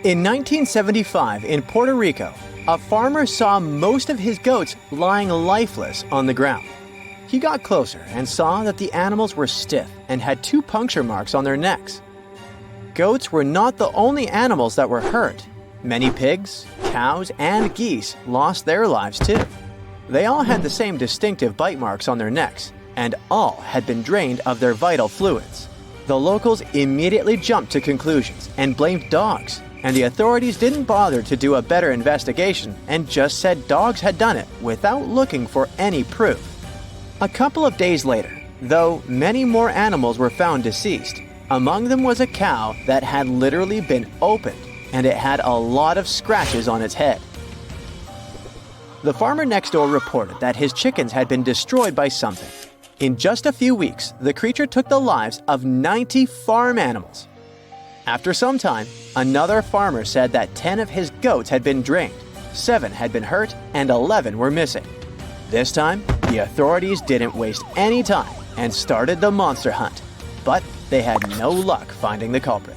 In 1975 in Puerto Rico, a farmer saw most of his goats lying lifeless on the ground. He got closer and saw that the animals were stiff and had 2 puncture marks on their necks. Goats were not the only animals that were hurt. Many pigs, cows, and geese lost their lives too. They all had the same distinctive bite marks on their necks, and all had been drained of their vital fluids. The locals immediately jumped to conclusions and blamed dogs, and the authorities didn't bother to do a better investigation and just said dogs had done it without looking for any proof. A couple of days later, though, many more animals were found deceased. Among them was a cow that had literally been opened, and it had a lot of scratches on its head. The farmer next door reported that his chickens had been destroyed by something. In just a few weeks, the creature took the lives of 90 farm animals. After some time, another farmer said that 10 of his goats had been drained, 7 had been hurt, and 11 were missing. This time, the authorities didn't waste any time and started the monster hunt, but they had no luck finding the culprit.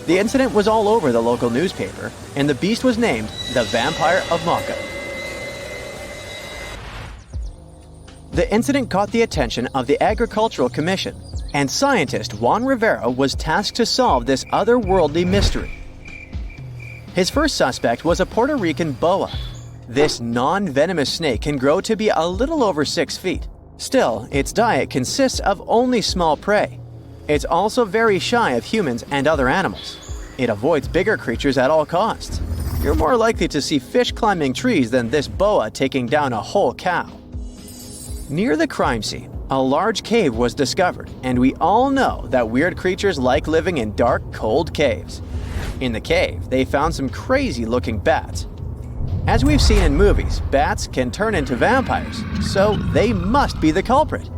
The incident was all over the local newspaper, and the beast was named the Vampire of Maka. The incident caught the attention of the Agricultural Commission, and scientist Juan Rivera was tasked to solve this otherworldly mystery. His first suspect was a Puerto Rican boa. This non-venomous snake can grow to be a little over 6 feet. Still, its diet consists of only small prey. It's also very shy of humans and other animals. It avoids bigger creatures at all costs. You're more likely to see fish climbing trees than this boa taking down a whole cow. Near the crime scene, a large cave was discovered, and we all know that weird creatures like living in dark, cold caves. In the cave, they found some crazy-looking bats. As we've seen in movies, bats can turn into vampires, so they must be the culprit.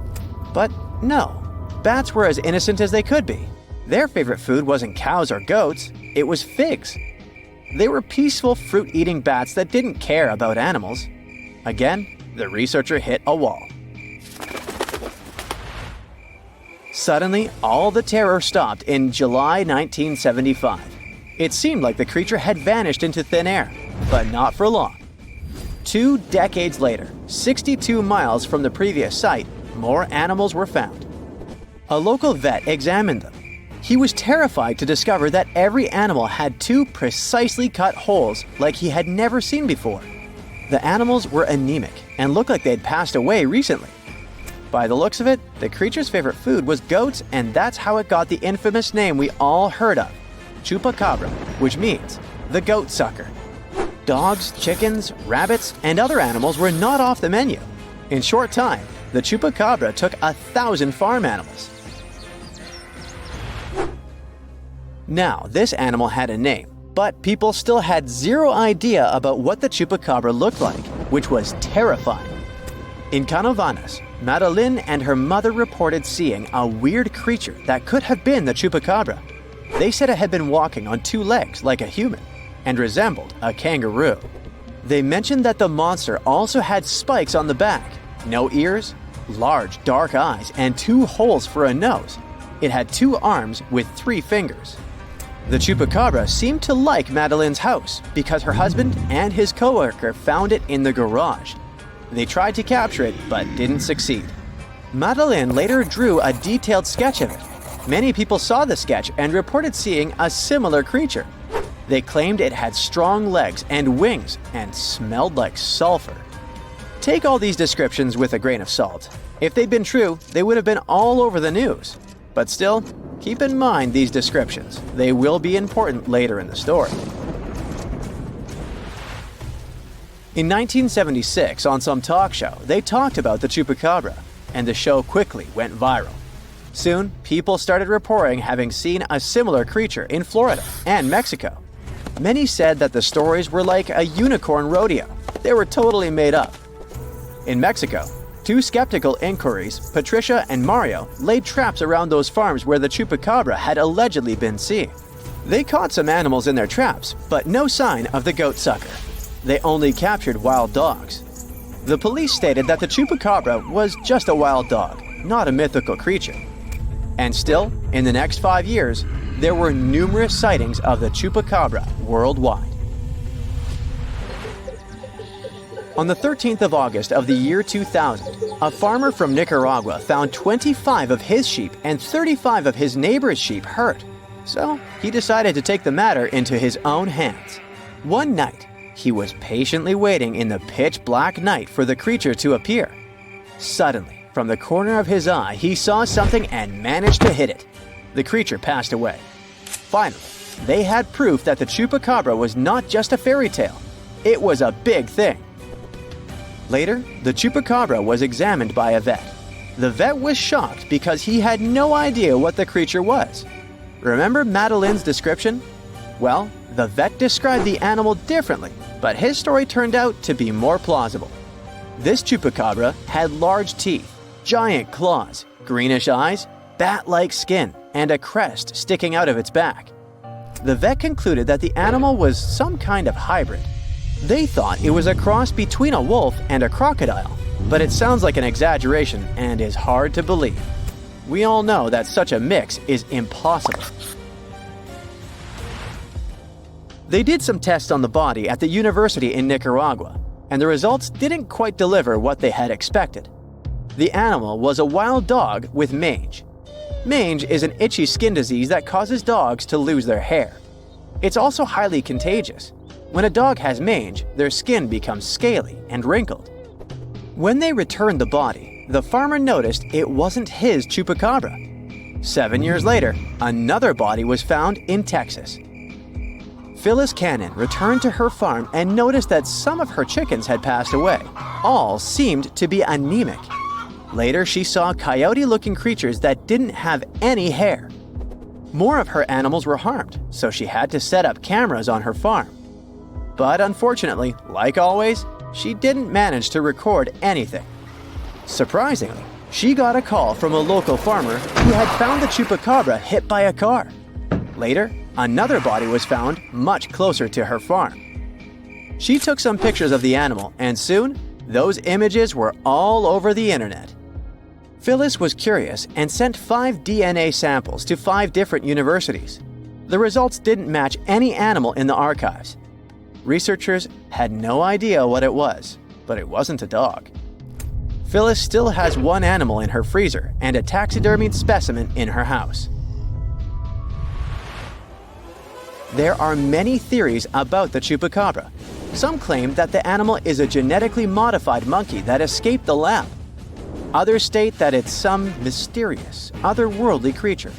But no, bats were as innocent as they could be. Their favorite food wasn't cows or goats, it was figs. They were peaceful fruit-eating bats that didn't care about animals. Again, the researcher hit a wall. Suddenly, all the terror stopped in July 1975. It seemed like the creature had vanished into thin air, but not for long. 2 decades later, 62 miles from the previous site, more animals were found. A local vet examined them. He was terrified to discover that every animal had 2 precisely cut holes like he had never seen before. The animals were anemic and looked like they'd passed away recently. By the looks of it, the creature's favorite food was goats, and that's how it got the infamous name we all heard of, chupacabra, which means the goat sucker. Dogs, chickens, rabbits, and other animals were not off the menu. In short time, the chupacabra took 1,000 farm animals. Now, this animal had a name, but people still had zero idea about what the chupacabra looked like, which was terrifying. In Canovanas, Madeline and her mother reported seeing a weird creature that could have been the chupacabra. They said it had been walking on 2 legs like a human and resembled a kangaroo. They mentioned that the monster also had spikes on the back, no ears, large dark eyes, and 2 holes for a nose. It had 2 arms with 3 fingers. The chupacabra seemed to like Madeline's house because her husband and his coworker found it in the garage. They tried to capture it, but didn't succeed. Madeline later drew a detailed sketch of it. Many people saw the sketch and reported seeing a similar creature. They claimed it had strong legs and wings and smelled like sulfur. Take all these descriptions with a grain of salt. If they'd been true, they would have been all over the news. But still, keep in mind these descriptions. They will be important later in the story. In 1976, on some talk show, they talked about the chupacabra, and the show quickly went viral. Soon, people started reporting having seen a similar creature in Florida and Mexico. Many said that the stories were like a unicorn rodeo. They were totally made up. In Mexico, 2 skeptical inquiries, Patricia and Mario, laid traps around those farms where the chupacabra had allegedly been seen. They caught some animals in their traps, but no sign of the goat sucker. They only captured wild dogs. The police stated that the chupacabra was just a wild dog, not a mythical creature. And still, in the next 5 years, there were numerous sightings of the chupacabra worldwide. On the 13th of August of the year 2000, a farmer from Nicaragua found 25 of his sheep and 35 of his neighbor's sheep hurt. So he decided to take the matter into his own hands. One night, he was patiently waiting in the pitch black night for the creature to appear. Suddenly, from the corner of his eye, he saw something and managed to hit it. The creature passed away. Finally, they had proof that the chupacabra was not just a fairy tale. It was a big thing. Later, the chupacabra was examined by a vet. The vet was shocked because he had no idea what the creature was. Remember Madeleine's description? Well, the vet described the animal differently, but his story turned out to be more plausible. This chupacabra had large teeth, giant claws, greenish eyes, bat-like skin, and a crest sticking out of its back. The vet concluded that the animal was some kind of hybrid. They thought it was a cross between a wolf and a crocodile, but it sounds like an exaggeration and is hard to believe. We all know that such a mix is impossible. They did some tests on the body at the university in Nicaragua, and the results didn't quite deliver what they had expected. The animal was a wild dog with mange. Mange is an itchy skin disease that causes dogs to lose their hair. It's also highly contagious. When a dog has mange, their skin becomes scaly and wrinkled. When they returned the body, the farmer noticed it wasn't his chupacabra. 7 years later, another body was found in Texas. Phyllis Cannon returned to her farm and noticed that some of her chickens had passed away. All seemed to be anemic. Later, she saw coyote-looking creatures that didn't have any hair. More of her animals were harmed, so she had to set up cameras on her farm. But unfortunately, like always, she didn't manage to record anything. Surprisingly, she got a call from a local farmer who had found the chupacabra hit by a car. Later, another body was found much closer to her farm. She took some pictures of the animal, and soon, those images were all over the internet. Phyllis was curious and sent 5 DNA samples to 5 different universities. The results didn't match any animal in the archives. Researchers had no idea what it was, but it wasn't a dog. Phyllis still has one animal in her freezer and a taxidermied specimen in her house. There are many theories about the chupacabra. Some claim that the animal is a genetically modified monkey that escaped the lab. Others state that it's some mysterious, otherworldly creature.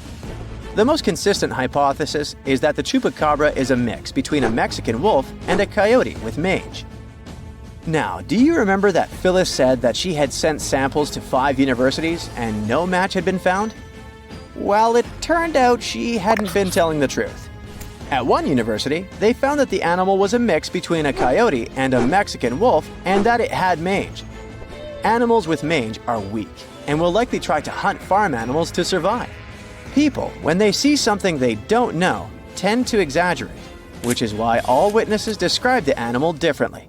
The most consistent hypothesis is that the chupacabra is a mix between a Mexican wolf and a coyote with mange. Now, do you remember that Phyllis said that she had sent samples to 5 universities and no match had been found? Well, it turned out she hadn't been telling the truth. At one university, they found that the animal was a mix between a coyote and a Mexican wolf and that it had mange. Animals with mange are weak and will likely try to hunt farm animals to survive. People, when they see something they don't know, tend to exaggerate, which is why all witnesses describe the animal differently.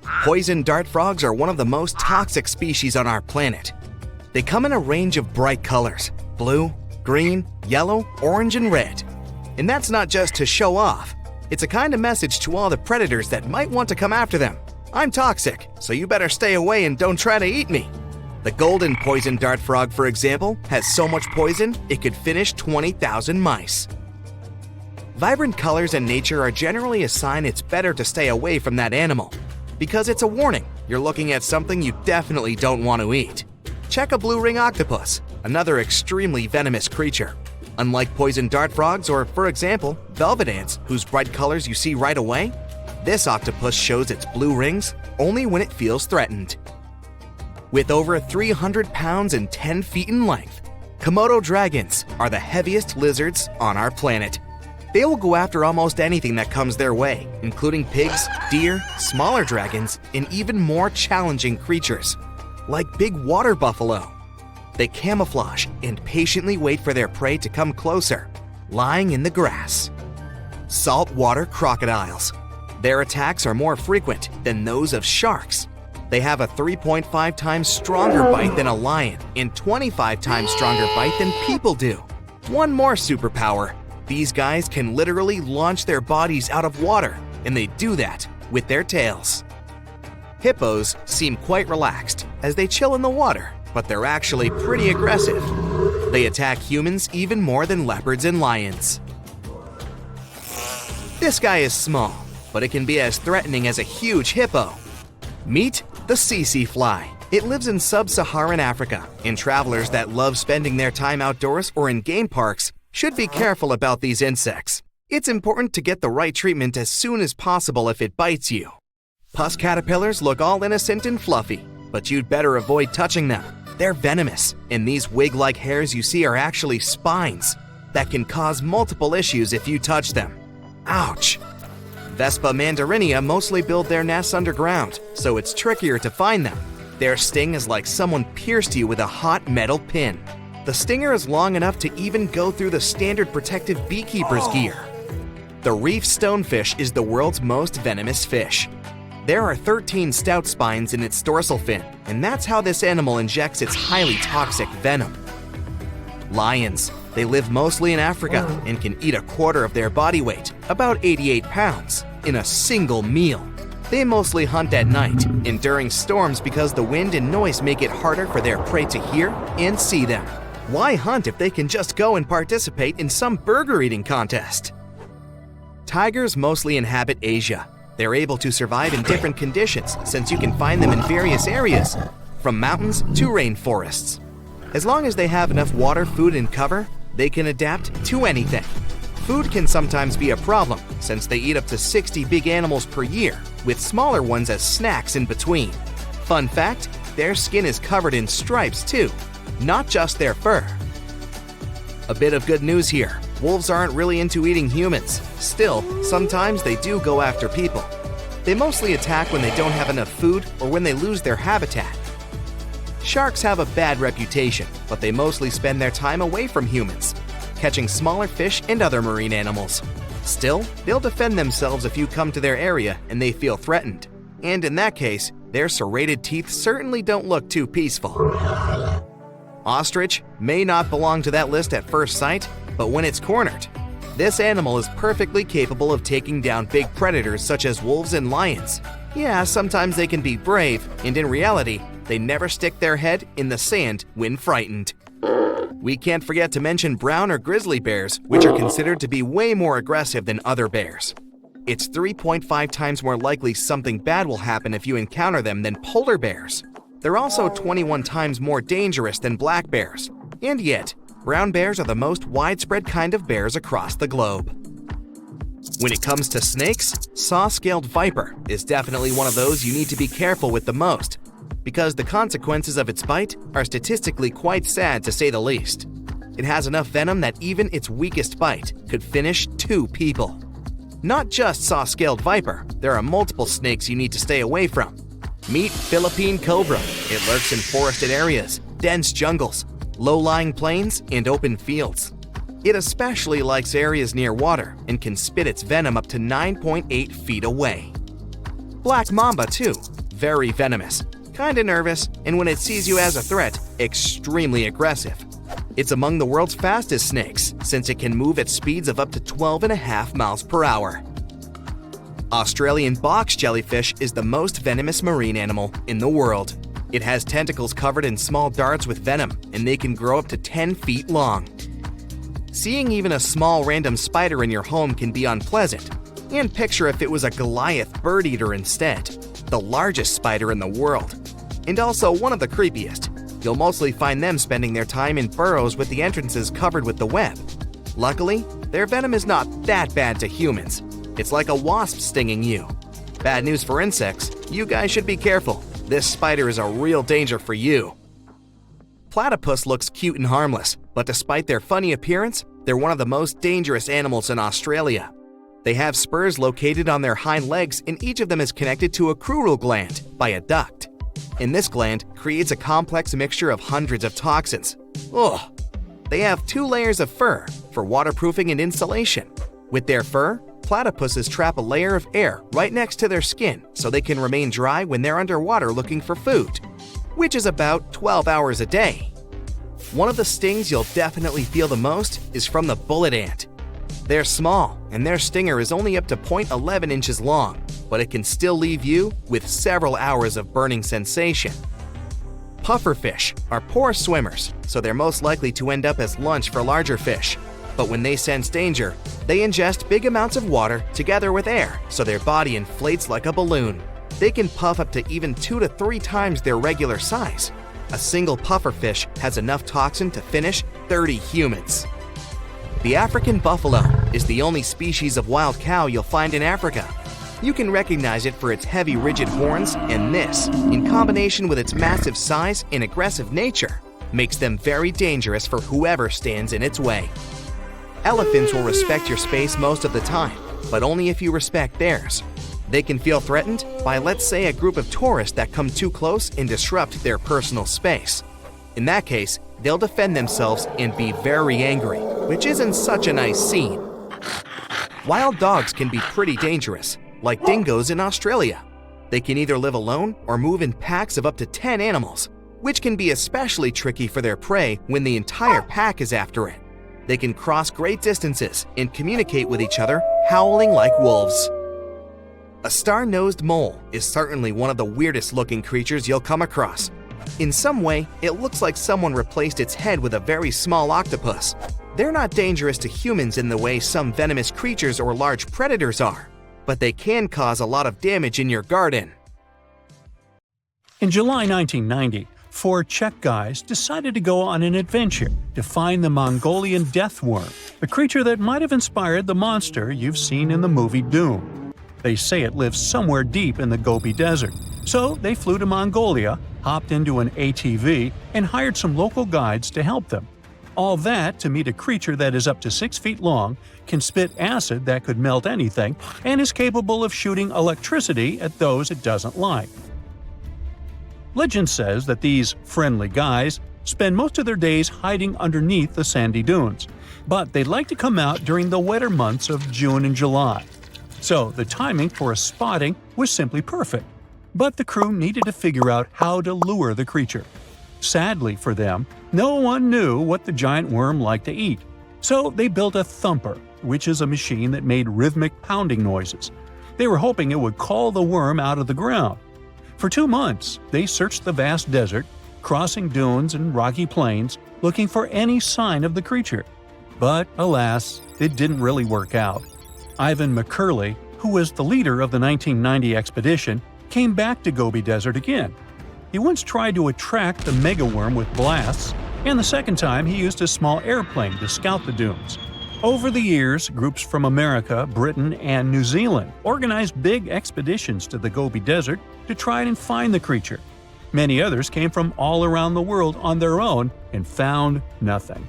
Poison dart frogs are one of the most toxic species on our planet. They come in a range of bright colors: blue, green, yellow, orange, and red. And that's not just to show off. It's a kind of message to all the predators that might want to come after them. I'm toxic, so you better stay away and don't try to eat me. The golden poison dart frog, for example, has so much poison it could finish 20,000 mice. Vibrant colors in nature are generally a sign it's better to stay away from that animal, because it's a warning you're looking at something you definitely don't want to eat. Check a blue ring octopus, another extremely venomous creature. Unlike poison dart frogs or, for example, velvet ants, whose bright colors you see right away, this octopus shows its blue rings only when it feels threatened. With over 300 pounds and 10 feet in length, Komodo dragons are the heaviest lizards on our planet. They will go after almost anything that comes their way, including pigs, deer, smaller dragons, and even more challenging creatures, like big water buffalo. They camouflage and patiently wait for their prey to come closer, lying in the grass. Saltwater crocodiles. Their attacks are more frequent than those of sharks. They have a 3.5 times stronger bite than a lion and 25 times stronger bite than people do. One more superpower. These guys can literally launch their bodies out of water, and they do that with their tails. Hippos seem quite relaxed as they chill in the water, but they're actually pretty aggressive. They attack humans even more than leopards and lions. This guy is small, but it can be as threatening as a huge hippo. Meet the tsetse fly. It lives in sub-Saharan Africa, and travelers that love spending their time outdoors or in game parks should be careful about these insects. It's important to get the right treatment as soon as possible if it bites you. Pus caterpillars look all innocent and fluffy, but you'd better avoid touching them. They're venomous, and these wig-like hairs you see are actually spines that can cause multiple issues if you touch them. Ouch! Vespa mandarinia mostly build their nests underground, so it's trickier to find them. Their sting is like someone pierced you with a hot metal pin. The stinger is long enough to even go through the standard protective beekeeper's gear. The reef stonefish is the world's most venomous fish. There are 13 stout spines in its dorsal fin, and that's how this animal injects its highly toxic venom. Lions. They live mostly in Africa and can eat a quarter of their body weight, about 88 pounds, in a single meal. They mostly hunt at night and during storms because the wind and noise make it harder for their prey to hear and see them. Why hunt if they can just go and participate in some burger eating contest? Tigers mostly inhabit Asia. They're able to survive in different conditions since you can find them in various areas, from mountains to rainforests. As long as they have enough water, food, and cover, they can adapt to anything. Food can sometimes be a problem since they eat up to 60 big animals per year, with smaller ones as snacks in between. Fun fact, their skin is covered in stripes too, not just their fur. A bit of good news here. Wolves aren't really into eating humans. Still, sometimes they do go after people. They mostly attack when they don't have enough food or when they lose their habitat. Sharks have a bad reputation, but they mostly spend their time away from humans, catching smaller fish and other marine animals. Still, they'll defend themselves if you come to their area and they feel threatened. And in that case, their serrated teeth certainly don't look too peaceful. Ostrich may not belong to that list at first sight, but when it's cornered, this animal is perfectly capable of taking down big predators such as wolves and lions. Yeah, sometimes they can be brave, and in reality, they never stick their head in the sand when frightened. We can't forget to mention brown or grizzly bears, which are considered to be way more aggressive than other bears. It's 3.5 times more likely something bad will happen if you encounter them than polar bears. They're also 21 times more dangerous than black bears. And yet, brown bears are the most widespread kind of bears across the globe. When it comes to snakes, saw-scaled viper is definitely one of those you need to be careful with the most, because the consequences of its bite are statistically quite sad to say the least. It has enough venom that even its weakest bite could finish 2 people. Not just saw-scaled viper, there are multiple snakes you need to stay away from. Meet Philippine cobra. It lurks in forested areas, dense jungles, low-lying plains, and open fields. It especially likes areas near water and can spit its venom up to 9.8 feet away. Black mamba too, very venomous, kinda nervous, and when it sees you as a threat, extremely aggressive. It's among the world's fastest snakes, since it can move at speeds of up to 12.5 miles per hour. Australian box jellyfish is the most venomous marine animal in the world. It has tentacles covered in small darts with venom, and they can grow up to 10 feet long. Seeing even a small random spider in your home can be unpleasant. And picture if it was a Goliath bird eater instead, the largest spider in the world. And also one of the creepiest. You'll mostly find them spending their time in burrows with the entrances covered with the web. Luckily, their venom is not that bad to humans. It's like a wasp stinging you. Bad news for insects, you guys should be careful. This spider is a real danger for you. Platypus looks cute and harmless, but despite their funny appearance, they're one of the most dangerous animals in Australia. They have spurs located on their hind legs, and each of them is connected to a crural gland by a duct. And this gland creates a complex mixture of hundreds of toxins. They have 2 layers of fur for waterproofing and insulation. With their fur, platypuses trap a layer of air right next to their skin so they can remain dry when they're underwater looking for food, which is about 12 hours a day. One of the stings you'll definitely feel the most is from the bullet ant. They're small, and their stinger is only up to 0.11 inches long, but it can still leave you with several hours of burning sensation. Pufferfish are poor swimmers, so they're most likely to end up as lunch for larger fish. But when they sense danger, they ingest big amounts of water together with air, so their body inflates like a balloon. They can puff up to even 2 to 3 times their regular size. A single pufferfish has enough toxin to finish 30 humans. The African buffalo is the only species of wild cow you'll find in Africa. You can recognize it for its heavy, rigid horns, and this, in combination with its massive size and aggressive nature, makes them very dangerous for whoever stands in its way. Elephants will respect your space most of the time, but only if you respect theirs. They can feel threatened by, let's say, a group of tourists that come too close and disrupt their personal space. In that case, they'll defend themselves and be very angry, which isn't such a nice scene. Wild dogs can be pretty dangerous, like dingoes in Australia. They can either live alone or move in packs of up to 10 animals, which can be especially tricky for their prey when the entire pack is after it. They can cross great distances and communicate with each other, howling like wolves. A star-nosed mole is certainly one of the weirdest looking creatures you'll come across. In some way, it looks like someone replaced its head with a very small octopus. They're not dangerous to humans in the way some venomous creatures or large predators are, but they can cause a lot of damage in your garden. In July 1990, 4 Czech guys decided to go on an adventure to find the Mongolian death worm, a creature that might have inspired the monster you've seen in the movie Doom. They say it lives somewhere deep in the Gobi Desert, so they flew to Mongolia, hopped into an ATV, and hired some local guides to help them. All that to meet a creature that is up to 6 feet long, can spit acid that could melt anything, and is capable of shooting electricity at those it doesn't like. Legend says that these friendly guys spend most of their days hiding underneath the sandy dunes, but they'd like to come out during the wetter months of June and July. So the timing for a spotting was simply perfect. But the crew needed to figure out how to lure the creature. Sadly for them, no one knew what the giant worm liked to eat. So they built a thumper, which is a machine that made rhythmic pounding noises. They were hoping it would call the worm out of the ground. For 2 months, they searched the vast desert, crossing dunes and rocky plains, looking for any sign of the creature. But alas, it didn't really work out. Ivan McCurley, who was the leader of the 1990 expedition, came back to Gobi Desert again. He once tried to attract the megaworm with blasts, and the second time he used a small airplane to scout the dunes. Over the years, groups from America, Britain, and New Zealand organized big expeditions to the Gobi Desert to try and find the creature. Many others came from all around the world on their own and found nothing.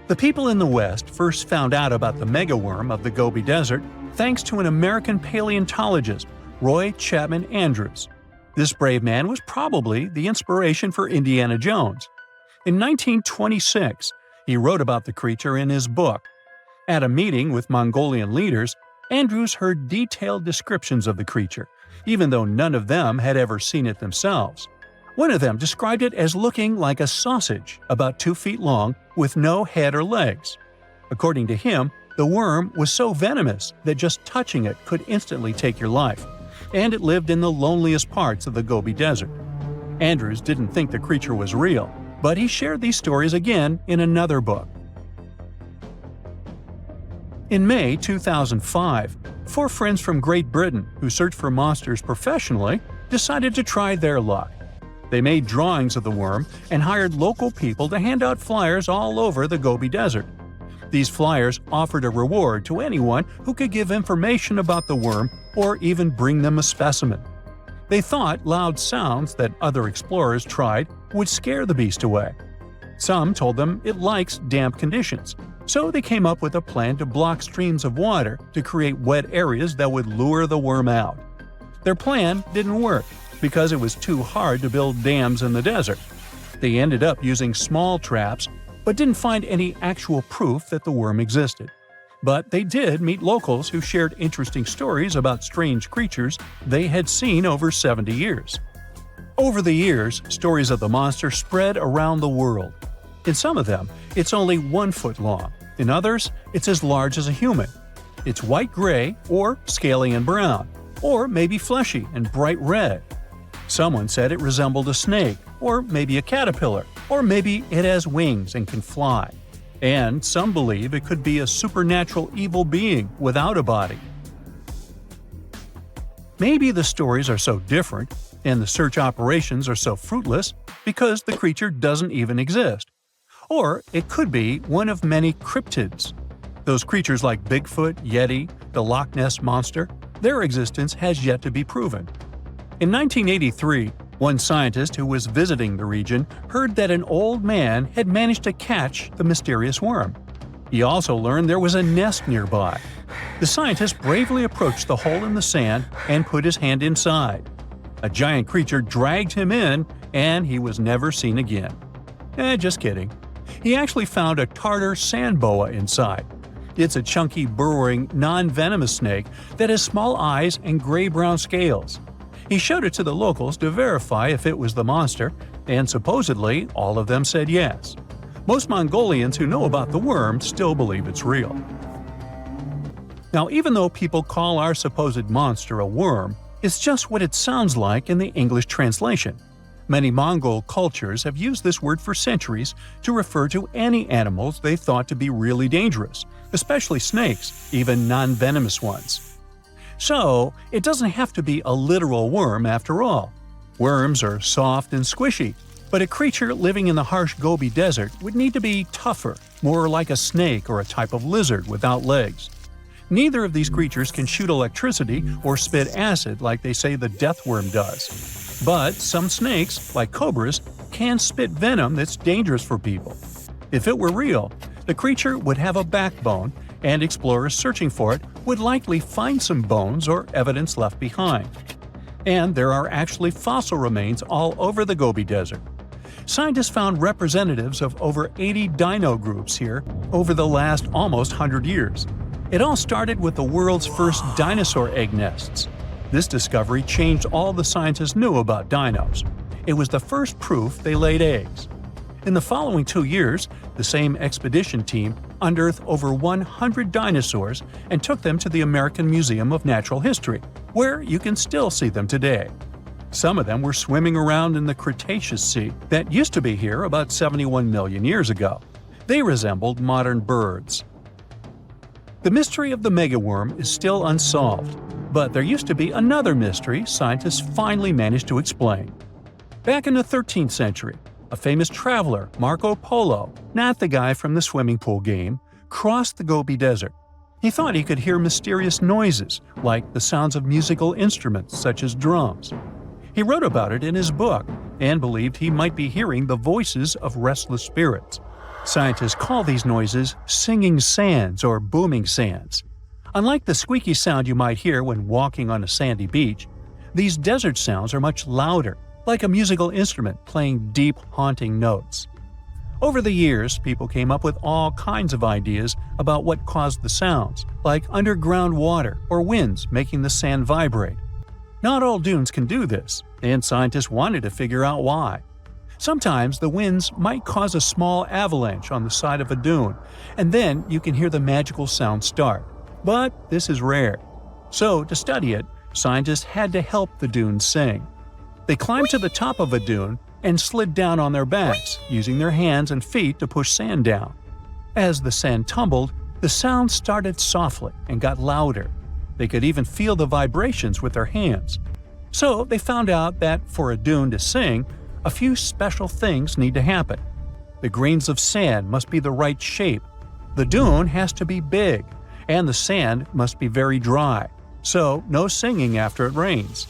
The people in the West first found out about the megaworm of the Gobi Desert thanks to an American paleontologist, Roy Chapman Andrews. This brave man was probably the inspiration for Indiana Jones. In 1926, he wrote about the creature in his book. At a meeting with Mongolian leaders, Andrews heard detailed descriptions of the creature, even though none of them had ever seen it themselves. One of them described it as looking like a sausage, about 2 feet long, with no head or legs. According to him, the worm was so venomous that just touching it could instantly take your life, and it lived in the loneliest parts of the Gobi Desert. Andrews didn't think the creature was real, but he shared these stories again in another book. In May 2005, 4 friends from Great Britain who search for monsters professionally decided to try their luck. They made drawings of the worm and hired local people to hand out flyers all over the Gobi Desert. These flyers offered a reward to anyone who could give information about the worm or even bring them a specimen. They thought loud sounds that other explorers tried would scare the beast away. Some told them it likes damp conditions, so they came up with a plan to block streams of water to create wet areas that would lure the worm out. Their plan didn't work because it was too hard to build dams in the desert. They ended up using small traps, but didn't find any actual proof that the worm existed. But they did meet locals who shared interesting stories about strange creatures they had seen over 70 years. Over the years, stories of the monster spread around the world. In some of them, it's only 1 foot long. In others, it's as large as a human. It's white-gray or scaly and brown, or maybe fleshy and bright red. Someone said it resembled a snake, or maybe a caterpillar, or maybe it has wings and can fly. And some believe it could be a supernatural evil being without a body. Maybe the stories are so different, and the search operations are so fruitless, because the creature doesn't even exist. Or it could be one of many cryptids. Those creatures like Bigfoot, Yeti, the Loch Ness Monster, their existence has yet to be proven. In 1983, one scientist who was visiting the region heard that an old man had managed to catch the mysterious worm. He also learned there was a nest nearby. The scientist bravely approached the hole in the sand and put his hand inside. A giant creature dragged him in, and he was never seen again. Just kidding. He actually found a Tartar sand boa inside. It's a chunky, burrowing, non-venomous snake that has small eyes and gray-brown scales. He showed it to the locals to verify if it was the monster, and supposedly all of them said yes. Most Mongolians who know about the worm still believe it's real. Now, even though people call our supposed monster a worm, it's just what it sounds like in the English translation. Many Mongol cultures have used this word for centuries to refer to any animals they thought to be really dangerous, especially snakes, even non-venomous ones. So, it doesn't have to be a literal worm after all. Worms are soft and squishy, but a creature living in the harsh Gobi Desert would need to be tougher, more like a snake or a type of lizard without legs. Neither of these creatures can shoot electricity or spit acid like they say the death worm does. But some snakes, like cobras, can spit venom that's dangerous for people. If it were real, the creature would have a backbone, and explorers searching for it would likely find some bones or evidence left behind. And there are actually fossil remains all over the Gobi Desert. Scientists found representatives of over 80 dino groups here over the last almost 100 years. It all started with the world's first dinosaur egg nests. This discovery changed all the scientists knew about dinos. It was the first proof they laid eggs. In the following 2 years, the same expedition team unearthed over 100 dinosaurs and took them to the American Museum of Natural History, where you can still see them today. Some of them were swimming around in the Cretaceous Sea that used to be here about 71 million years ago. They resembled modern birds. The mystery of the megaworm is still unsolved, but there used to be another mystery scientists finally managed to explain. Back in the 13th century, a famous traveler, Marco Polo, not the guy from the swimming pool game, crossed the Gobi Desert. He thought he could hear mysterious noises, like the sounds of musical instruments such as drums. He wrote about it in his book and believed he might be hearing the voices of restless spirits. Scientists call these noises singing sands or booming sands. Unlike the squeaky sound you might hear when walking on a sandy beach, these desert sounds are much louder, like a musical instrument playing deep, haunting notes. Over the years, people came up with all kinds of ideas about what caused the sounds, like underground water or winds making the sand vibrate. Not all dunes can do this, and scientists wanted to figure out why. Sometimes the winds might cause a small avalanche on the side of a dune, and then you can hear the magical sound start. But this is rare. So, to study it, scientists had to help the dunes sing. They climbed to the top of a dune and slid down on their backs, using their hands and feet to push sand down. As the sand tumbled, the sound started softly and got louder. They could even feel the vibrations with their hands. So, they found out that for a dune to sing, a few special things need to happen. The grains of sand must be the right shape. The dune has to be big, and the sand must be very dry, so no singing after it rains.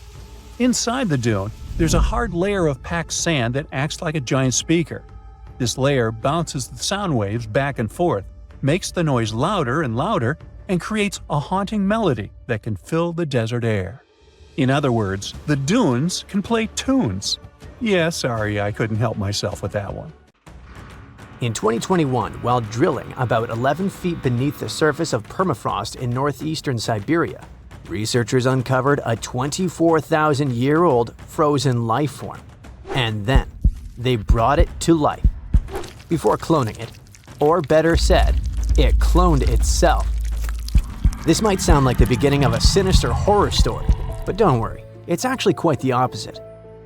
Inside the dune, there's a hard layer of packed sand that acts like a giant speaker. This layer bounces the sound waves back and forth, makes the noise louder and louder, and creates a haunting melody that can fill the desert air. In other words, the dunes can play tunes. Yeah, sorry, I couldn't help myself with that one. In 2021, while drilling about 11 feet beneath the surface of permafrost in northeastern Siberia, researchers uncovered a 24,000-year-old frozen life form. And then, they brought it to life. Before cloning it, or better said, it cloned itself. This might sound like the beginning of a sinister horror story, but don't worry, it's actually quite the opposite.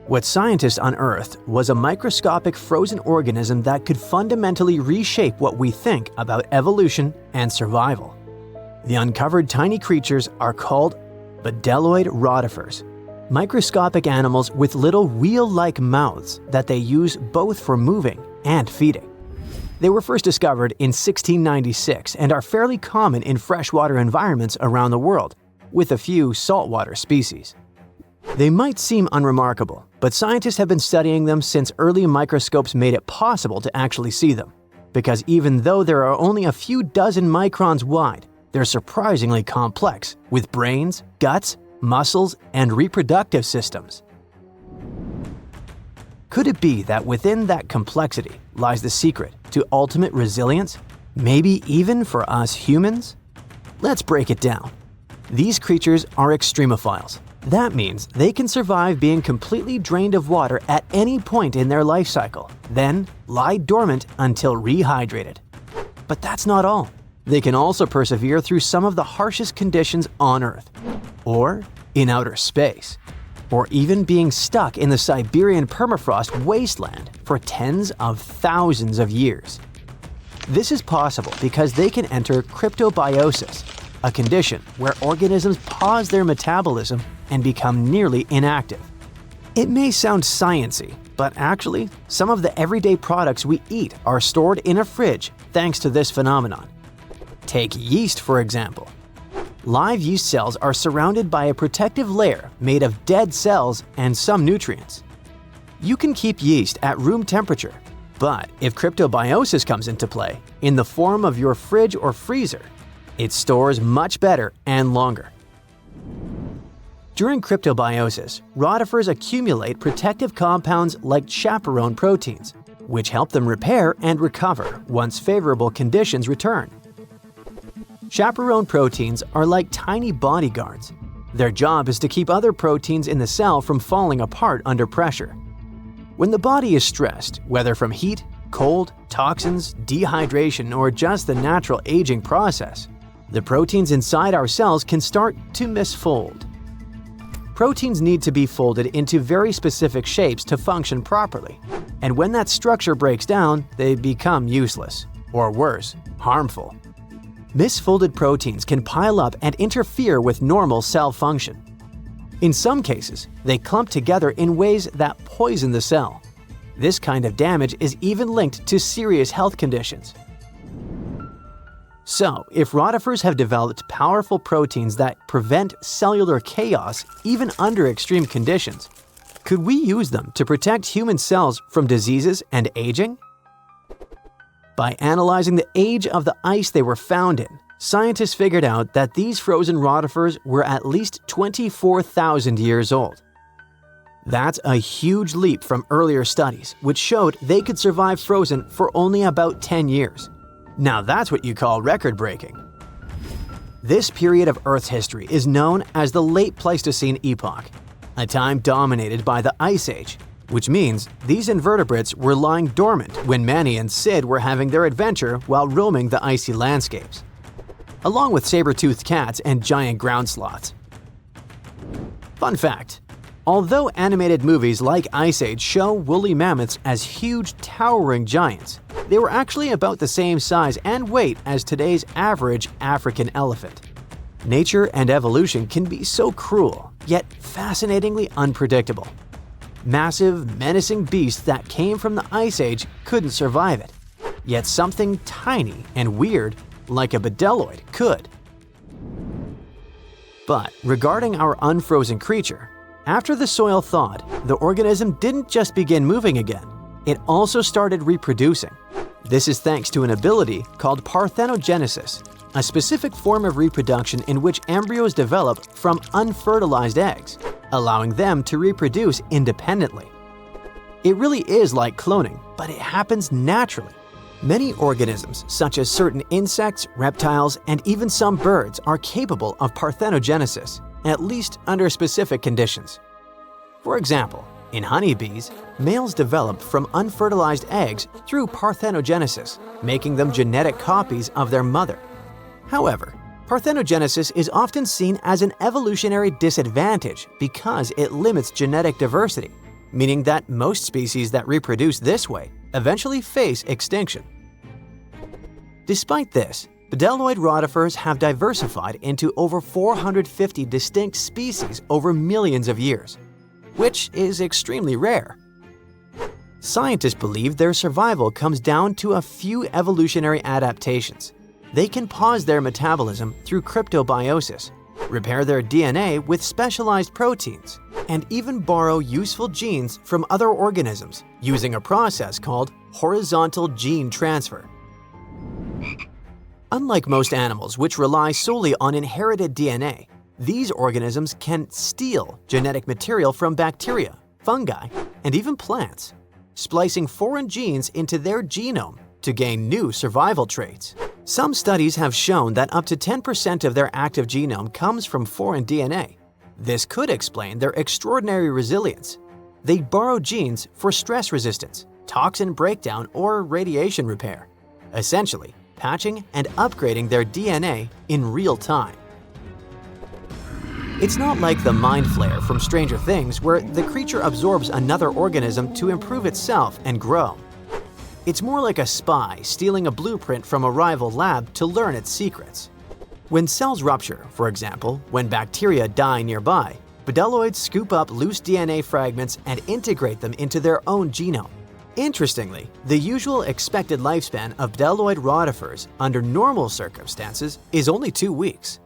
What scientists unearthed was a microscopic frozen organism that could fundamentally reshape what we think about evolution and survival. The uncovered tiny creatures are called bedelloid rotifers, microscopic animals with little wheel-like mouths that they use both for moving and feeding. They were first discovered in 1696 and are fairly common in freshwater environments around the world, with a few saltwater species. They might seem unremarkable, but scientists have been studying them since early microscopes made it possible to actually see them. Because even though there are only a few dozen microns wide, they're surprisingly complex, with brains, guts, muscles, and reproductive systems. Could it be that within that complexity lies the secret to ultimate resilience, maybe even for us humans? Let's break it down. These creatures are extremophiles. That means they can survive being completely drained of water at any point in their life cycle, then lie dormant until rehydrated. But that's not all. They can also persevere through some of the harshest conditions on Earth, or in outer space, or even being stuck in the Siberian permafrost wasteland for tens of thousands of years. This is possible because they can enter cryptobiosis, a condition where organisms pause their metabolism and become nearly inactive. It may sound sciencey, but actually, some of the everyday products we eat are stored in a fridge thanks to this phenomenon. Take yeast, for example. Live yeast cells are surrounded by a protective layer made of dead cells and some nutrients. You can keep yeast at room temperature, but if cryptobiosis comes into play, in the form of your fridge or freezer, it stores much better and longer. During cryptobiosis, rotifers accumulate protective compounds like chaperone proteins, which help them repair and recover once favorable conditions return. Chaperone proteins are like tiny bodyguards. Their job is to keep other proteins in the cell from falling apart under pressure. When the body is stressed, whether from heat, cold, toxins, dehydration, or just the natural aging process, the proteins inside our cells can start to misfold. Proteins need to be folded into very specific shapes to function properly, and when that structure breaks down, they become useless, or worse, harmful. Misfolded proteins can pile up and interfere with normal cell function. In some cases, they clump together in ways that poison the cell. This kind of damage is even linked to serious health conditions. So, if rotifers have developed powerful proteins that prevent cellular chaos even under extreme conditions, could we use them to protect human cells from diseases and aging? By analyzing the age of the ice they were found in, scientists figured out that these frozen rotifers were at least 24,000 years old. That's a huge leap from earlier studies, which showed they could survive frozen for only about 10 years. Now that's what you call record-breaking. This period of Earth's history is known as the Late Pleistocene Epoch, a time dominated by the Ice Age, which means these invertebrates were lying dormant when Manny and Sid were having their adventure while roaming the icy landscapes, along with saber-toothed cats and giant ground sloths. Fun fact: although animated movies like Ice Age show woolly mammoths as huge, towering giants, they were actually about the same size and weight as today's average African elephant. Nature and evolution can be so cruel, yet fascinatingly unpredictable. Massive, menacing beasts that came from the Ice Age couldn't survive it, yet something tiny and weird, like a bedelloid, could. But regarding our unfrozen creature, after the soil thawed, the organism didn't just begin moving again, it also started reproducing. This is thanks to an ability called parthenogenesis, a specific form of reproduction in which embryos develop from unfertilized eggs, allowing them to reproduce independently. It really is like cloning, but it happens naturally. Many organisms, such as certain insects, reptiles, and even some birds, are capable of parthenogenesis, at least under specific conditions. For example, in honeybees, males develop from unfertilized eggs through parthenogenesis, making them genetic copies of their mother. However, parthenogenesis is often seen as an evolutionary disadvantage because it limits genetic diversity, meaning that most species that reproduce this way eventually face extinction. Despite this, bdelloid rotifers have diversified into over 450 distinct species over millions of years, which is extremely rare. Scientists believe their survival comes down to a few evolutionary adaptations. They can pause their metabolism through cryptobiosis, repair their DNA with specialized proteins, and even borrow useful genes from other organisms using a process called horizontal gene transfer. Unlike most animals which rely solely on inherited DNA, these organisms can steal genetic material from bacteria, fungi, and even plants, splicing foreign genes into their genome to gain new survival traits. Some studies have shown that up to 10% of their active genome comes from foreign DNA. This could explain their extraordinary resilience. They borrow genes for stress resistance, toxin breakdown, or radiation repair, essentially patching and upgrading their DNA in real time. It's not like the Mind Flayer from Stranger Things, where the creature absorbs another organism to improve itself and grow. It's more like a spy stealing a blueprint from a rival lab to learn its secrets. When cells rupture, for example, when bacteria die nearby, bdelloids scoop up loose DNA fragments and integrate them into their own genome. Interestingly, the usual expected lifespan of bdelloid rotifers under normal circumstances is only 2 weeks.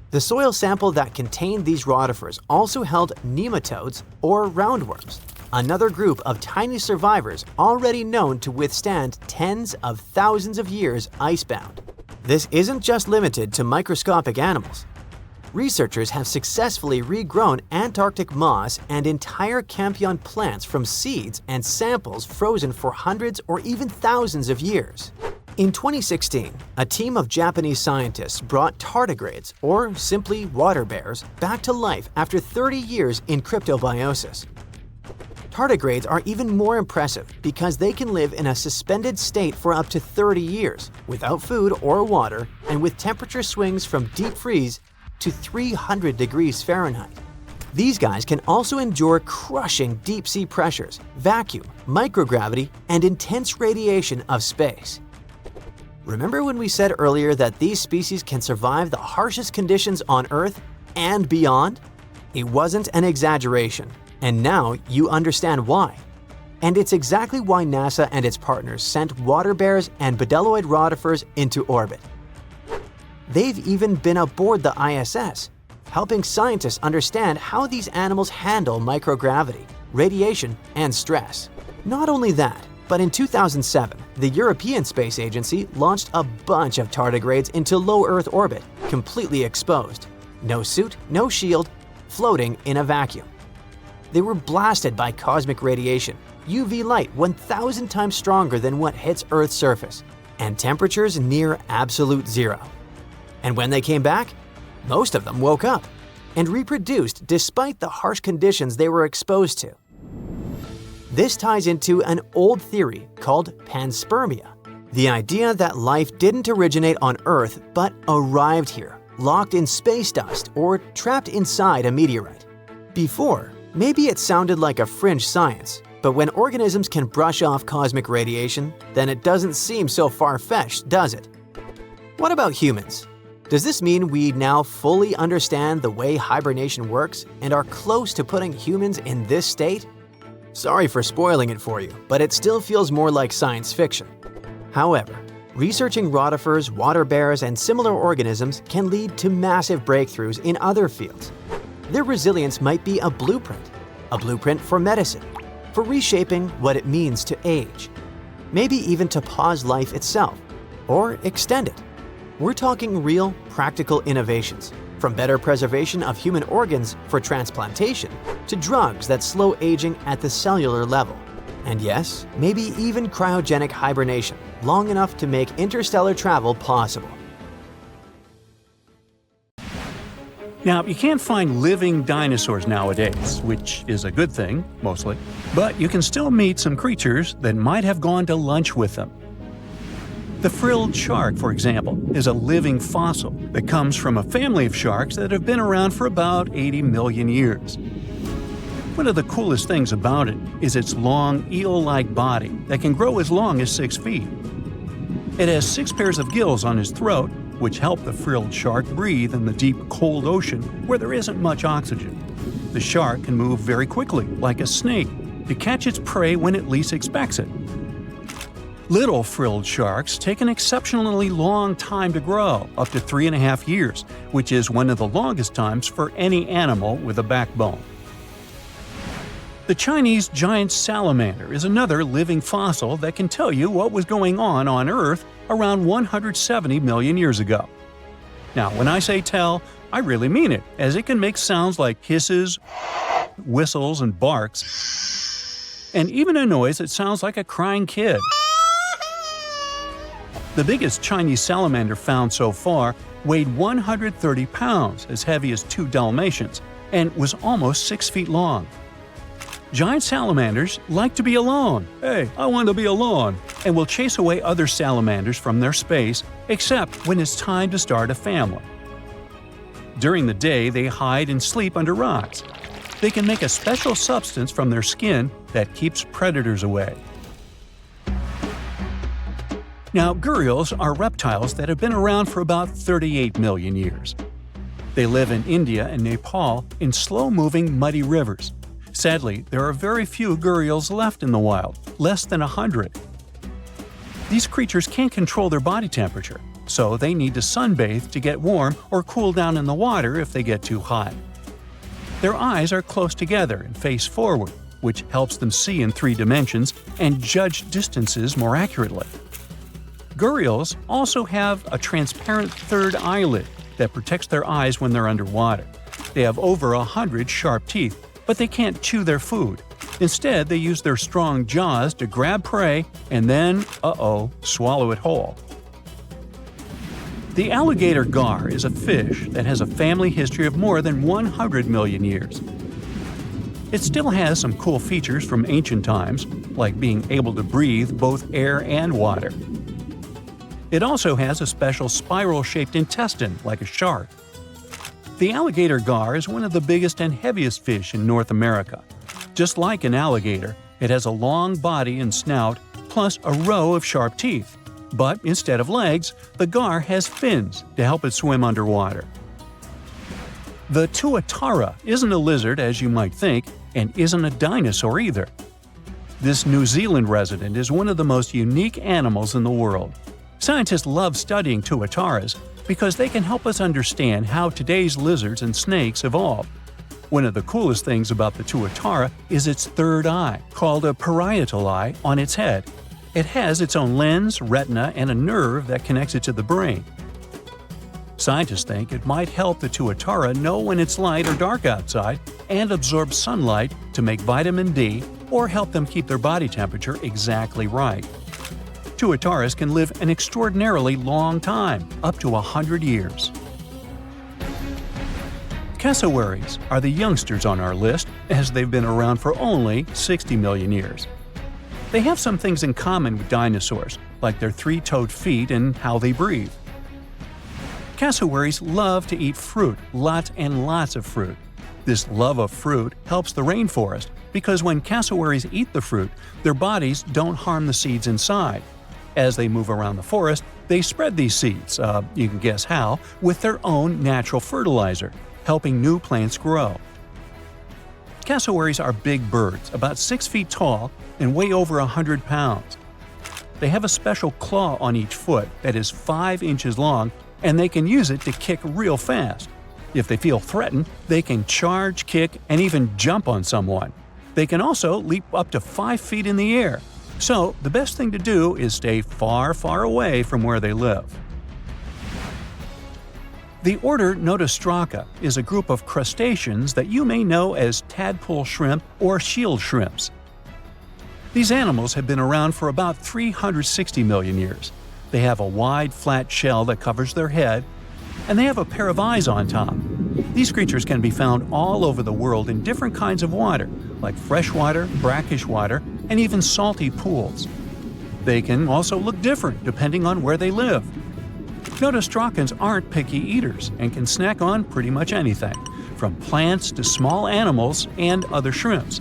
The soil sample that contained these rotifers also held nematodes, or roundworms, another group of tiny survivors already known to withstand tens of thousands of years icebound. This isn't just limited to microscopic animals. Researchers have successfully regrown Antarctic moss and entire Campion plants from seeds and samples frozen for hundreds or even thousands of years. In 2016, a team of Japanese scientists brought tardigrades, or simply water bears, back to life after 30 years in cryptobiosis. Tardigrades are even more impressive because they can live in a suspended state for up to 30 years, without food or water, and with temperature swings from deep freeze to 300 degrees Fahrenheit. These guys can also endure crushing deep-sea pressures, vacuum, microgravity, and intense radiation of space. Remember when we said earlier that these species can survive the harshest conditions on Earth and beyond? It wasn't an exaggeration, and now you understand why. And it's exactly why NASA and its partners sent water bears and bdelloid rotifers into orbit. They've even been aboard the ISS, helping scientists understand how these animals handle microgravity, radiation, and stress. Not only that, but in 2007, the European Space Agency launched a bunch of tardigrades into low Earth orbit, completely exposed. No suit, no shield, floating in a vacuum. They were blasted by cosmic radiation, UV light 1,000 times stronger than what hits Earth's surface, and temperatures near absolute zero. And when they came back, most of them woke up and reproduced despite the harsh conditions they were exposed to. This ties into an old theory called panspermia, the idea that life didn't originate on Earth but arrived here, locked in space dust or trapped inside a meteorite. Before, maybe it sounded like a fringe science, but when organisms can brush off cosmic radiation, then it doesn't seem so far-fetched, does it? What about humans? Does this mean we now fully understand the way hibernation works and are close to putting humans in this state? Sorry for spoiling it for you, but it still feels more like science fiction. However, researching rotifers, water bears, and similar organisms can lead to massive breakthroughs in other fields. Their resilience might be a blueprint for medicine, for reshaping what it means to age, maybe even to pause life itself, or extend it. We're talking real, practical innovations, from better preservation of human organs for transplantation to drugs that slow aging at the cellular level. And yes, maybe even cryogenic hibernation, long enough to make interstellar travel possible. Now, you can't find living dinosaurs nowadays, which is a good thing, mostly, but you can still meet some creatures that might have gone to lunch with them. The frilled shark, for example, is a living fossil that comes from a family of sharks that have been around for about 80 million years. One of the coolest things about it is its long, eel-like body that can grow as long as 6 feet. It has 6 pairs of gills on its throat, which help the frilled shark breathe in the deep, cold ocean where there isn't much oxygen. The shark can move very quickly, like a snake, to catch its prey when it least expects it. Little frilled sharks take an exceptionally long time to grow, up to 3.5 years, which is one of the longest times for any animal with a backbone. The Chinese giant salamander is another living fossil that can tell you what was going on Earth around 170 million years ago. Now, when I say tell, I really mean it, as it can make sounds like hisses, whistles, and barks, and even a noise that sounds like a crying kid. The biggest Chinese salamander found so far weighed 130 pounds, as heavy as 2 Dalmatians, and was almost 6 feet long. Giant salamanders like to be alone. Hey, I want to be alone. And will chase away other salamanders from their space, except when it's time to start a family. During the day, they hide and sleep under rocks. They can make a special substance from their skin that keeps predators away. Now, gharials are reptiles that have been around for about 38 million years. They live in India and Nepal in slow-moving, muddy rivers. Sadly, there are very few gharials left in the wild, less than 100. These creatures can't control their body temperature, so they need to sunbathe to get warm or cool down in the water if they get too hot. Their eyes are close together and face forward, which helps them see in 3 dimensions and judge distances more accurately. Gharials also have a transparent third eyelid that protects their eyes when they're underwater. They have over 100 sharp teeth, but they can't chew their food. Instead, they use their strong jaws to grab prey and then, swallow it whole. The alligator gar is a fish that has a family history of more than 100 million years. It still has some cool features from ancient times, like being able to breathe both air and water. It also has a special spiral-shaped intestine, like a shark. The alligator gar is one of the biggest and heaviest fish in North America. Just like an alligator, it has a long body and snout, plus a row of sharp teeth. But instead of legs, the gar has fins to help it swim underwater. The tuatara isn't a lizard as you might think, and isn't a dinosaur either. This New Zealand resident is one of the most unique animals in the world. Scientists love studying tuataras because they can help us understand how today's lizards and snakes evolved. One of the coolest things about the tuatara is its third eye, called a parietal eye, on its head. It has its own lens, retina, and a nerve that connects it to the brain. Scientists think it might help the tuatara know when it's light or dark outside and absorb sunlight to make vitamin D or help them keep their body temperature exactly right. Tuataras can live an extraordinarily long time, up to 100 years. Cassowaries are the youngsters on our list, as they've been around for only 60 million years. They have some things in common with dinosaurs, like their 3-toed feet and how they breathe. Cassowaries love to eat fruit, lots and lots of fruit. This love of fruit helps the rainforest because when cassowaries eat the fruit, their bodies don't harm the seeds inside. As they move around the forest, they spread these seeds, you can guess how, with their own natural fertilizer, helping new plants grow. Cassowaries are big birds, about 6 feet tall and weigh over 100 pounds. They have a special claw on each foot that is 5 inches long, and they can use it to kick real fast. If they feel threatened, they can charge, kick, and even jump on someone. They can also leap up to 5 feet in the air. So, the best thing to do is stay far, far away from where they live. The order Notostraca is a group of crustaceans that you may know as tadpole shrimp or shield shrimps. These animals have been around for about 360 million years. They have a wide, flat shell that covers their head, and they have a pair of eyes on top. These creatures can be found all over the world in different kinds of water, like freshwater, brackish water, and even salty pools. They can also look different depending on where they live. Notostraccans aren't picky eaters and can snack on pretty much anything, from plants to small animals and other shrimps.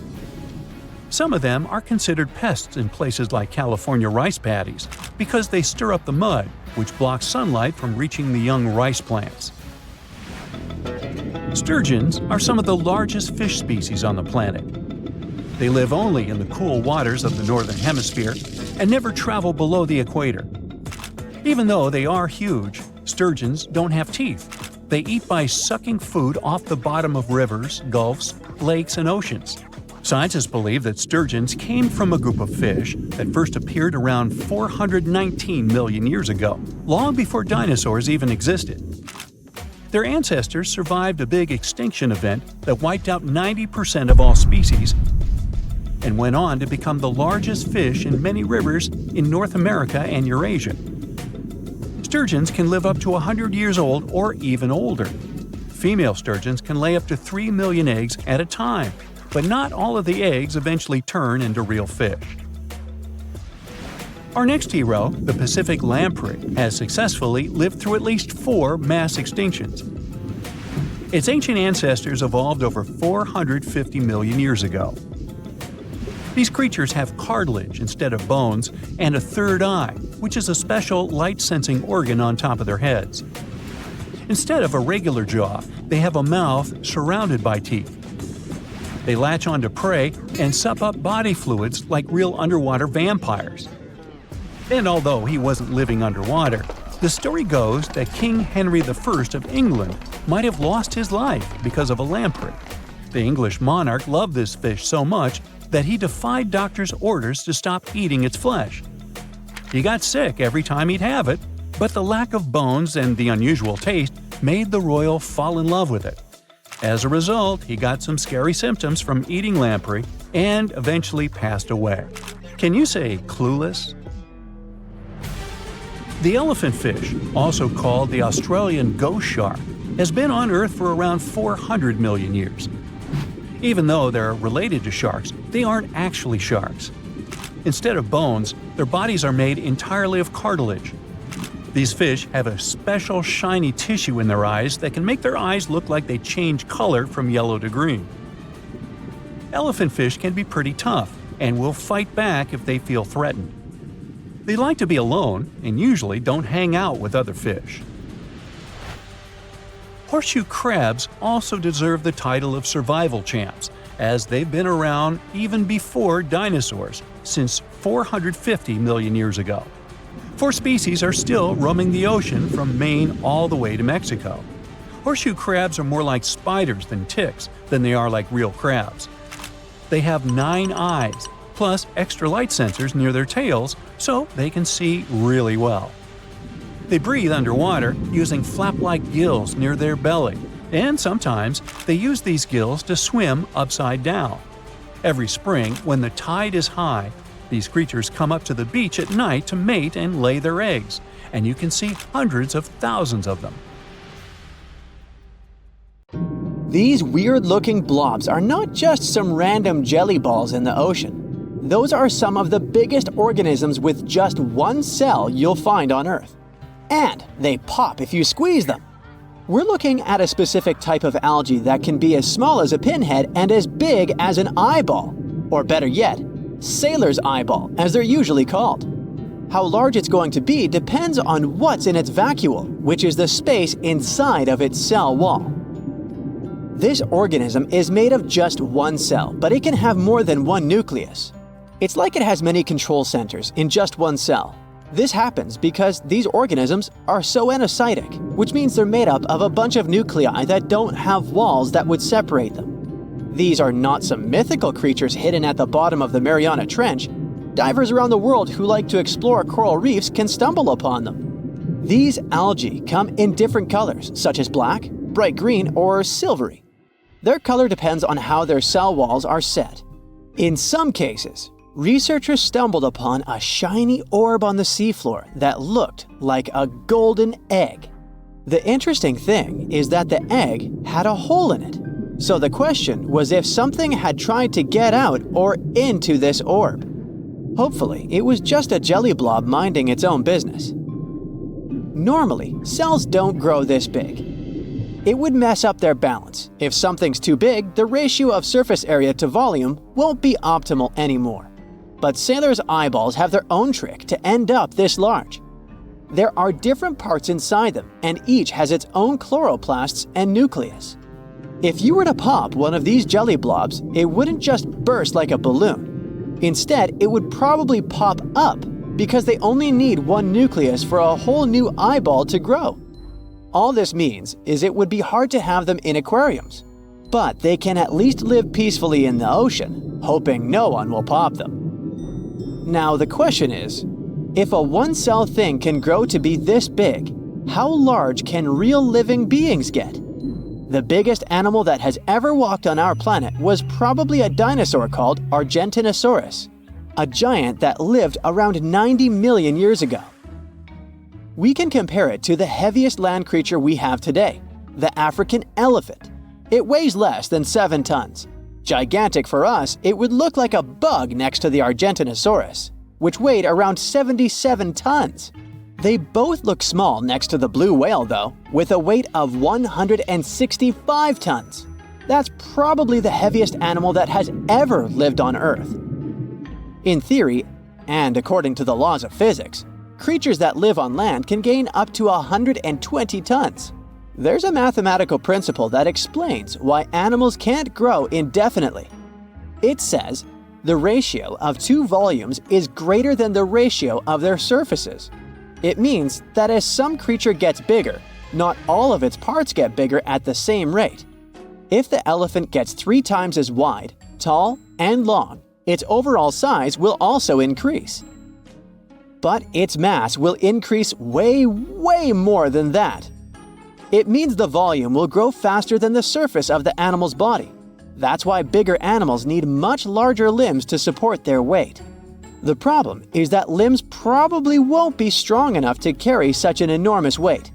Some of them are considered pests in places like California rice paddies because they stir up the mud, which blocks sunlight from reaching the young rice plants. Sturgeons are some of the largest fish species on the planet. They live only in the cool waters of the northern hemisphere and never travel below the equator. Even though they are huge, sturgeons don't have teeth. They eat by sucking food off the bottom of rivers, gulfs, lakes, and oceans. Scientists believe that sturgeons came from a group of fish that first appeared around 419 million years ago, long before dinosaurs even existed. Their ancestors survived a big extinction event that wiped out 90% of all species and went on to become the largest fish in many rivers in North America and Eurasia. Sturgeons can live up to 100 years old or even older. Female sturgeons can lay up to 3 million eggs at a time, but not all of the eggs eventually turn into real fish. Our next hero, the Pacific lamprey, has successfully lived through at least 4 mass extinctions. Its ancient ancestors evolved over 450 million years ago. These creatures have cartilage instead of bones and a third eye, which is a special light-sensing organ on top of their heads. Instead of a regular jaw, they have a mouth surrounded by teeth. They latch onto prey and sup up body fluids like real underwater vampires. And although he wasn't living underwater, the story goes that King Henry I of England might have lost his life because of a lamprey. The English monarch loved this fish so much that he defied doctors' orders to stop eating its flesh. He got sick every time he'd have it, but the lack of bones and the unusual taste made the royal fall in love with it. As a result, he got some scary symptoms from eating lamprey and eventually passed away. Can you say clueless? The elephant fish, also called the Australian ghost shark, has been on Earth for around 400 million years. Even though they're related to sharks, they aren't actually sharks. Instead of bones, their bodies are made entirely of cartilage. These fish have a special shiny tissue in their eyes that can make their eyes look like they change color from yellow to green. Elephant fish can be pretty tough and will fight back if they feel threatened. They like to be alone and usually don't hang out with other fish. Horseshoe crabs also deserve the title of survival champs, as they've been around even before dinosaurs, since 450 million years ago. 4 species are still roaming the ocean from Maine all the way to Mexico. Horseshoe crabs are more like spiders than ticks than they are like real crabs. They have 9 eyes, plus extra light sensors near their tails, so they can see really well. They breathe underwater using flap-like gills near their belly, and sometimes they use these gills to swim upside down. Every spring, when the tide is high, these creatures come up to the beach at night to mate and lay their eggs, and you can see hundreds of thousands of them. These weird-looking blobs are not just some random jelly balls in the ocean. Those are some of the biggest organisms with just one cell you'll find on Earth. And they pop if you squeeze them. We're looking at a specific type of algae that can be as small as a pinhead and as big as an eyeball. Or better yet, sailor's eyeball, as they're usually called. How large it's going to be depends on what's in its vacuole, which is the space inside of its cell wall. This organism is made of just one cell, but it can have more than one nucleus. It's like it has many control centers in just one cell. This happens because these organisms are zoonocytic, which means they're made up of a bunch of nuclei that don't have walls that would separate them. These are not some mythical creatures hidden at the bottom of the Mariana Trench. Divers around the world who like to explore coral reefs can stumble upon them. These algae come in different colors, such as black, bright green, or silvery. Their color depends on how their cell walls are set. In some cases, researchers stumbled upon a shiny orb on the seafloor that looked like a golden egg. The interesting thing is that the egg had a hole in it. So the question was if something had tried to get out or into this orb. Hopefully, it was just a jelly blob minding its own business. Normally, cells don't grow this big. It would mess up their balance. If something's too big, the ratio of surface area to volume won't be optimal anymore. But sailors' eyeballs have their own trick to end up this large. There are different parts inside them, and each has its own chloroplasts and nucleus. If you were to pop one of these jelly blobs, it wouldn't just burst like a balloon. Instead, it would probably pop up because they only need one nucleus for a whole new eyeball to grow. All this means is it would be hard to have them in aquariums, but they can at least live peacefully in the ocean, hoping no one will pop them. Now the question is, if a one-cell thing can grow to be this big, how large can real living beings get? The biggest animal that has ever walked on our planet was probably a dinosaur called Argentinosaurus, a giant that lived around 90 million years ago. We can compare it to the heaviest land creature we have today, the African elephant. It weighs less than 7 tons. Gigantic for us, it would look like a bug next to the Argentinosaurus, which weighed around 77 tons. They both look small next to the blue whale though, with a weight of 165 tons. That's probably the heaviest animal that has ever lived on Earth. In theory, and according to the laws of physics, creatures that live on land can gain up to 120 tons. There's a mathematical principle that explains why animals can't grow indefinitely. It says the ratio of two volumes is greater than the ratio of their surfaces. It means that as some creature gets bigger, not all of its parts get bigger at the same rate. If the elephant gets 3 times as wide, tall, and long, its overall size will also increase. But its mass will increase way more than that. It means the volume will grow faster than the surface of the animal's body. That's why bigger animals need much larger limbs to support their weight. The problem is that limbs probably won't be strong enough to carry such an enormous weight.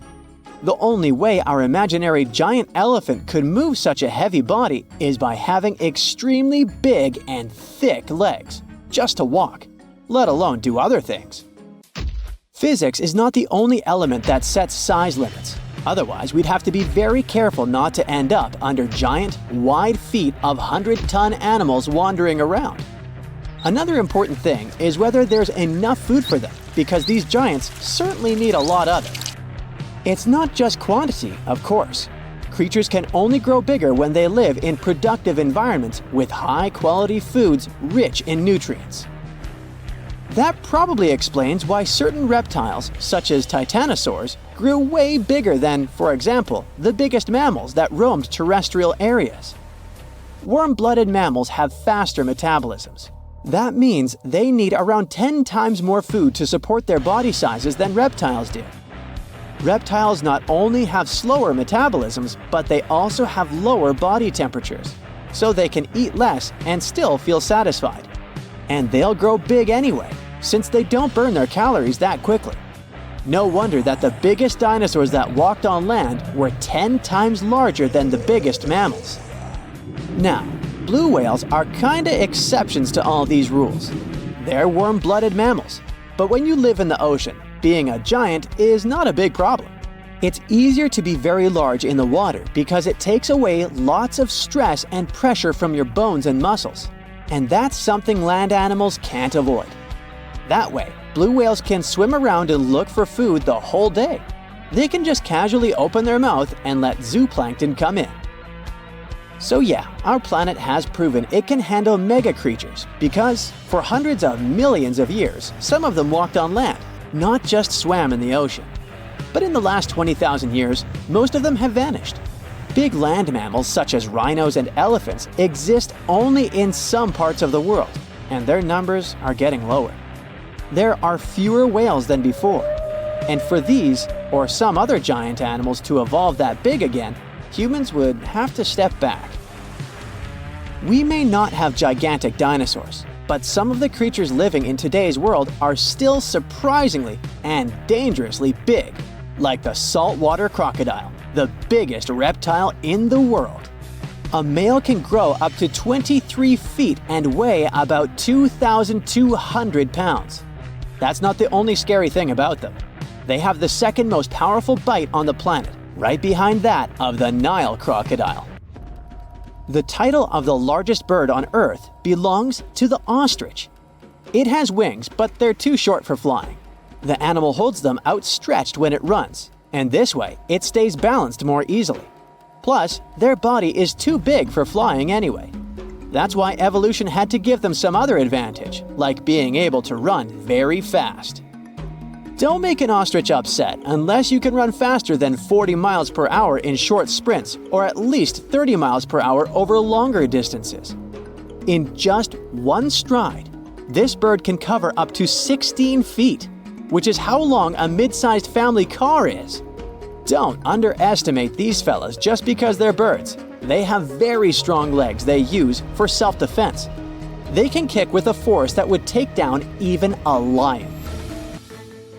The only way our imaginary giant elephant could move such a heavy body is by having extremely big and thick legs, just to walk, let alone do other things. Physics is not the only element that sets size limits. Otherwise, we'd have to be very careful not to end up under giant, wide feet of 100-ton animals wandering around. Another important thing is whether there's enough food for them, because these giants certainly need a lot of it. It's not just quantity, of course. Creatures can only grow bigger when they live in productive environments with high-quality foods rich in nutrients. That probably explains why certain reptiles, such as titanosaurs, grew way bigger than, for example, the biggest mammals that roamed terrestrial areas. Warm-blooded mammals have faster metabolisms. That means they need around 10 times more food to support their body sizes than reptiles do. Reptiles not only have slower metabolisms, but they also have lower body temperatures, so they can eat less and still feel satisfied. And they'll grow big anyway, since they don't burn their calories that quickly. No wonder that the biggest dinosaurs that walked on land were 10 times larger than the biggest mammals. Now, blue whales are kinda exceptions to all these rules. They're warm-blooded mammals, but when you live in the ocean, being a giant is not a big problem. It's easier to be very large in the water because it takes away lots of stress and pressure from your bones and muscles. And that's something land animals can't avoid. That way, blue whales can swim around and look for food the whole day. They can just casually open their mouth and let zooplankton come in. So yeah, our planet has proven it can handle mega creatures because, for hundreds of millions of years, some of them walked on land, not just swam in the ocean. But in the last 20,000 years, most of them have vanished. Big land mammals such as rhinos and elephants exist only in some parts of the world, and their numbers are getting lower. There are fewer whales than before, and for these, or some other giant animals to evolve that big again, humans would have to step back. We may not have gigantic dinosaurs, but some of the creatures living in today's world are still surprisingly and dangerously big, like the saltwater crocodile, the biggest reptile in the world. A male can grow up to 23 feet and weigh about 2,200 pounds. That's not the only scary thing about them. They have the second most powerful bite on the planet, right behind that of the Nile crocodile. The title of the largest bird on Earth belongs to the ostrich. It has wings, but they're too short for flying. The animal holds them outstretched when it runs, and this way it stays balanced more easily. Plus, their body is too big for flying anyway. That's why evolution had to give them some other advantage, like being able to run very fast. Don't make an ostrich upset unless you can run faster than 40 miles per hour in short sprints or at least 30 miles per hour over longer distances. In just one stride, this bird can cover up to 16 feet, which is how long a mid-sized family car is. Don't underestimate these fellas just because they're birds. They have very strong legs they use for self-defense. They can kick with a force that would take down even a lion.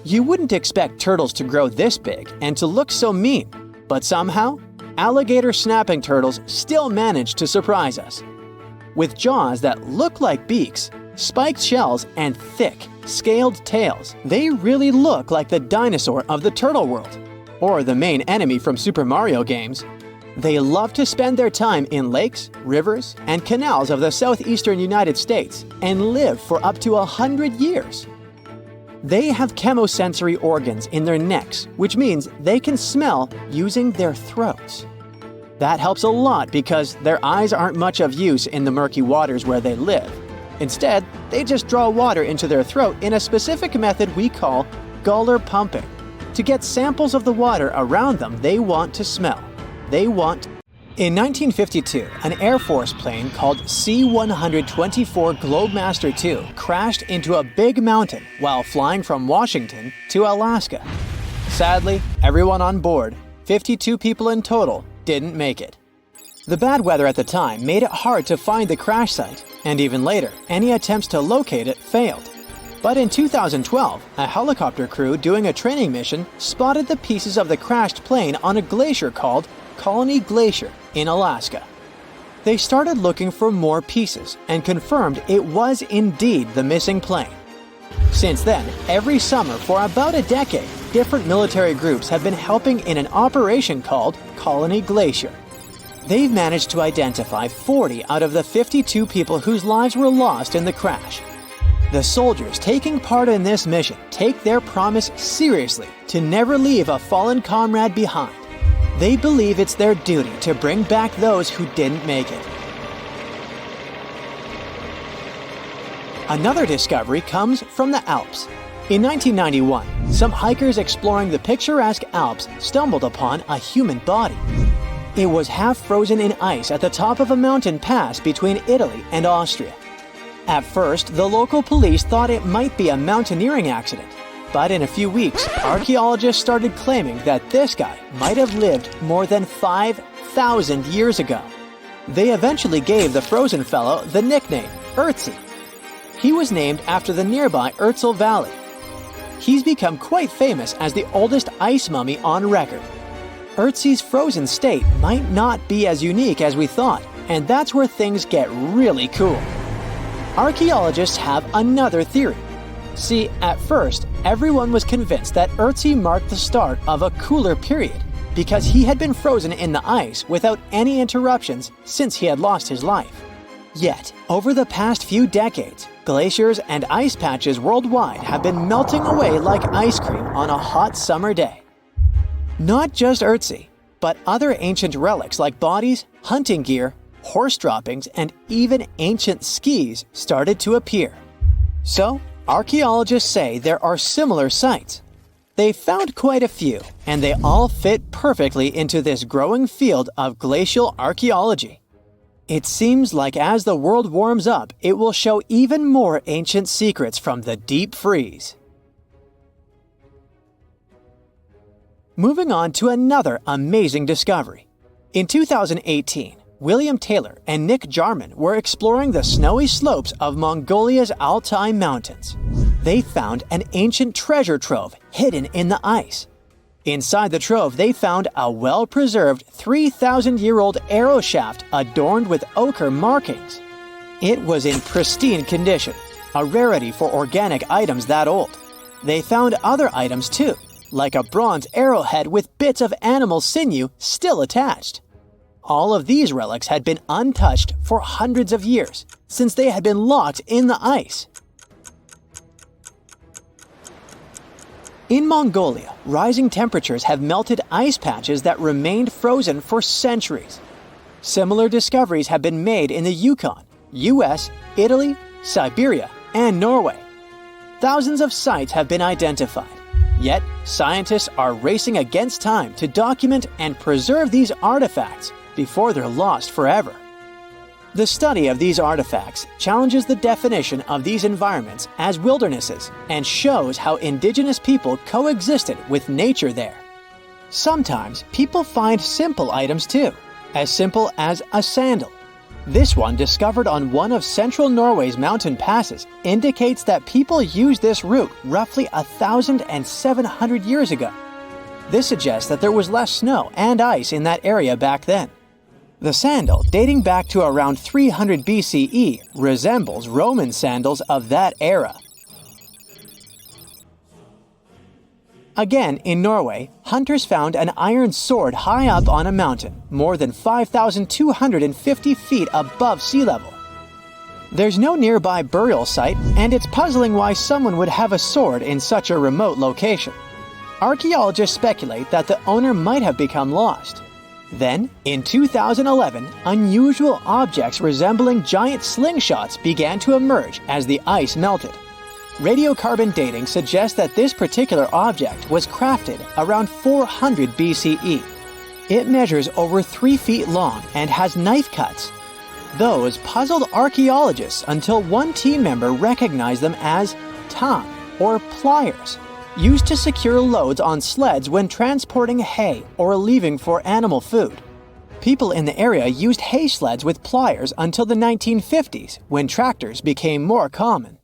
You wouldn't expect turtles to grow this big and to look so mean, but somehow, alligator snapping turtles still manage to surprise us. With jaws that look like beaks, spiked shells, and thick, scaled tails, they really look like the dinosaur of the turtle world, or the main enemy from Super Mario games. They love to spend their time in lakes, rivers, and canals of the southeastern United States and live for up to 100 years. They have chemosensory organs in their necks, which means they can smell using their throats. That helps a lot because their eyes aren't much of use in the murky waters where they live. Instead, they just draw water into their throat in a specific method we call gular pumping, to get samples of the water around them they want to smell. In 1952, an Air Force plane called C-124 Globemaster II crashed into a big mountain while flying from Washington to Alaska. Sadly, everyone on board, 52 people in total, didn't make it. The bad weather at the time made it hard to find the crash site, and even later, any attempts to locate it failed. But in 2012, a helicopter crew doing a training mission spotted the pieces of the crashed plane on a glacier called Colony Glacier in Alaska. They started looking for more pieces and confirmed it was indeed the missing plane. Since then, every summer for about a decade, different military groups have been helping in an operation called Colony Glacier. They've managed to identify 40 out of the 52 people whose lives were lost in the crash. The soldiers taking part in this mission take their promise seriously to never leave a fallen comrade behind. They believe it's their duty to bring back those who didn't make it. Another discovery comes from the Alps. In 1991, some hikers exploring the picturesque Alps stumbled upon a human body. It was half frozen in ice at the top of a mountain pass between Italy and Austria. At first, the local police thought it might be a mountaineering accident, but in a few weeks, archaeologists started claiming that this guy might have lived more than 5,000 years ago. They eventually gave the frozen fellow the nickname Ötzi. He was named after the nearby Ötztal Valley. He's become quite famous as the oldest ice mummy on record. Ötzi's frozen state might not be as unique as we thought, and that's where things get really cool. Archaeologists have another theory. See, at first, everyone was convinced that Ötzi marked the start of a cooler period because he had been frozen in the ice without any interruptions since he had lost his life. Yet, over the past few decades, glaciers and ice patches worldwide have been melting away like ice cream on a hot summer day. Not just Ötzi, but other ancient relics like bodies, hunting gear, horse droppings, and even ancient skis started to appear. So, archaeologists say there are similar sites. They found quite a few, and they all fit perfectly into this growing field of glacial archaeology. It seems like as the world warms up, it will show even more ancient secrets from the deep freeze. Moving on to another amazing discovery. In 2018, William Taylor and Nick Jarman were exploring the snowy slopes of Mongolia's Altai Mountains. They found an ancient treasure trove hidden in the ice. Inside the trove, they found a well-preserved 3,000-year-old arrow shaft adorned with ochre markings. It was in pristine condition, a rarity for organic items that old. They found other items too, like a bronze arrowhead with bits of animal sinew still attached. All of these relics had been untouched for hundreds of years, since they had been locked in the ice. In Mongolia, rising temperatures have melted ice patches that remained frozen for centuries. Similar discoveries have been made in the Yukon, US, Italy, Siberia, and Norway. Thousands of sites have been identified. Yet, scientists are racing against time to document and preserve these artifacts before they're lost forever. The study of these artifacts challenges the definition of these environments as wildernesses and shows how indigenous people coexisted with nature there. Sometimes people find simple items too, as simple as a sandal. This one, discovered on one of central Norway's mountain passes, indicates that people used this route roughly 1,700 years ago. This suggests that there was less snow and ice in that area back then. The sandal, dating back to around 300 BCE, resembles Roman sandals of that era. Again, in Norway, hunters found an iron sword high up on a mountain, more than 5,250 feet above sea level. There's no nearby burial site, and it's puzzling why someone would have a sword in such a remote location. Archaeologists speculate that the owner might have become lost. Then, in 2011, unusual objects resembling giant slingshots began to emerge as the ice melted. Radiocarbon dating suggests that this particular object was crafted around 400 BCE. It measures over 3 feet long and has knife cuts. Those puzzled archaeologists until one team member recognized them as tang, or pliers, used to secure loads on sleds when transporting hay or leaving for animal food. People in the area used hay sleds with pliers until the 1950s, when tractors became more common.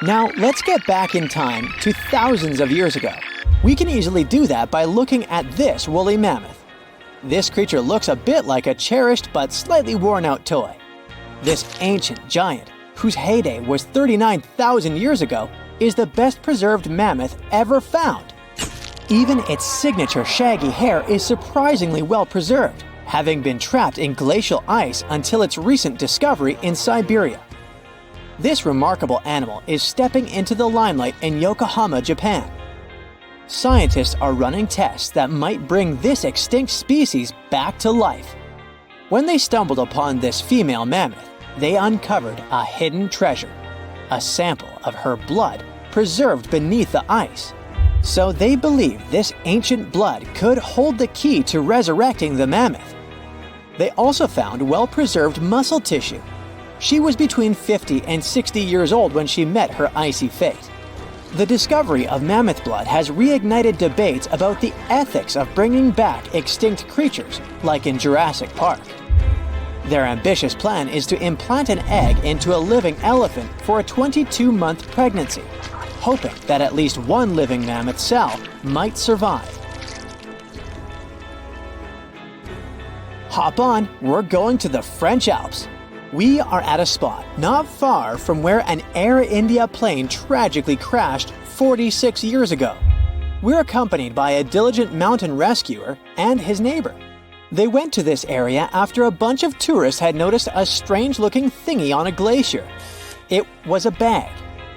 Now, let's get back in time to thousands of years ago. We can easily do that by looking at this woolly mammoth. This creature looks a bit like a cherished but slightly worn-out toy. This ancient giant, whose heyday was 39,000 years ago, is the best preserved mammoth ever found. Even its signature shaggy hair is surprisingly well preserved, having been trapped in glacial ice until its recent discovery in Siberia. This remarkable animal is stepping into the limelight in Yokohama, Japan. Scientists are running tests that might bring this extinct species back to life. When they stumbled upon this female mammoth, they uncovered a hidden treasure, a sample of her blood preserved beneath the ice. So they believe this ancient blood could hold the key to resurrecting the mammoth. They also found well-preserved muscle tissue. She was between 50 and 60 years old when she met her icy fate. The discovery of mammoth blood has reignited debates about the ethics of bringing back extinct creatures, like in Jurassic Park. Their ambitious plan is to implant an egg into a living elephant for a 22-month pregnancy, hoping that at least one living mammoth cell might survive. Hop on, we're going to the French Alps. We are at a spot not far from where an Air India plane tragically crashed 46 years ago. We're accompanied by a diligent mountain rescuer and his neighbor. They went to this area after a bunch of tourists had noticed a strange-looking thingy on a glacier. It was a bag.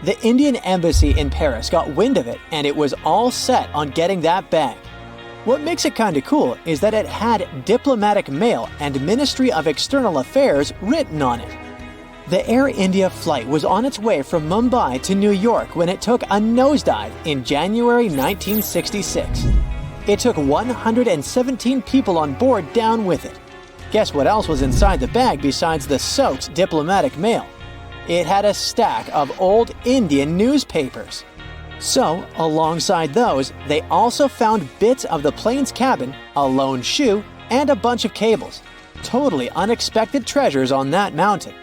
The Indian embassy in Paris got wind of it, and it was all set on getting that bag. What makes it kinda cool is that it had diplomatic mail and Ministry of External Affairs written on it. The Air India flight was on its way from Mumbai to New York when it took a nosedive in January 1966. It took 117 people on board down with it. Guess what else was inside the bag besides the soaked diplomatic mail? It had a stack of old Indian newspapers. So, alongside those, they also found bits of the plane's cabin, a lone shoe, and a bunch of cables. Totally unexpected treasures on that mountain.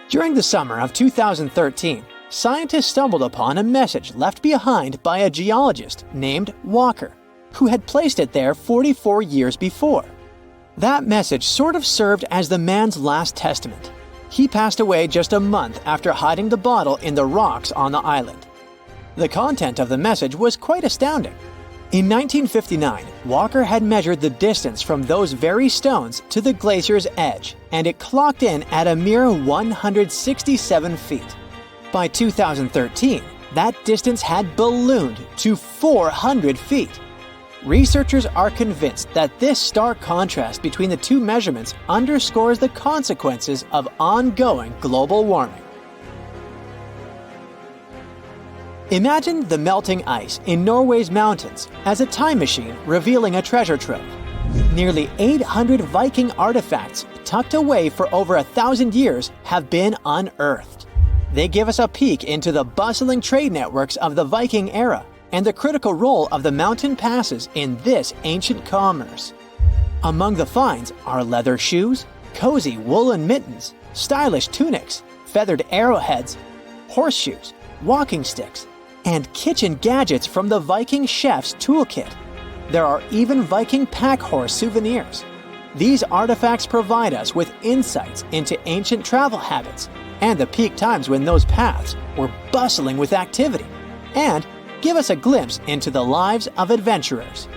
During the summer of 2013, scientists stumbled upon a message left behind by a geologist named Walker, who had placed it there 44 years before. That message sort of served as the man's last testament. He passed away just a month after hiding the bottle in the rocks on the island. The content of the message was quite astounding. In 1959, Walker had measured the distance from those very stones to the glacier's edge, and it clocked in at a mere 167 feet. By 2013, that distance had ballooned to 400 feet. Researchers are convinced that this stark contrast between the two measurements underscores the consequences of ongoing global warming. Imagine the melting ice in Norway's mountains as a time machine revealing a treasure trove. Nearly 800 Viking artifacts tucked away for over 1,000 years have been unearthed. They give us a peek into the bustling trade networks of the Viking era and the critical role of the mountain passes in this ancient commerce. Among the finds are leather shoes, cozy woolen mittens, stylish tunics, feathered arrowheads, horseshoes, walking sticks, and kitchen gadgets from the Viking chef's toolkit. There are even Viking pack horse souvenirs. These artifacts provide us with insights into ancient travel habits and the peak times when those paths were bustling with activity, and give us a glimpse into the lives of adventurers.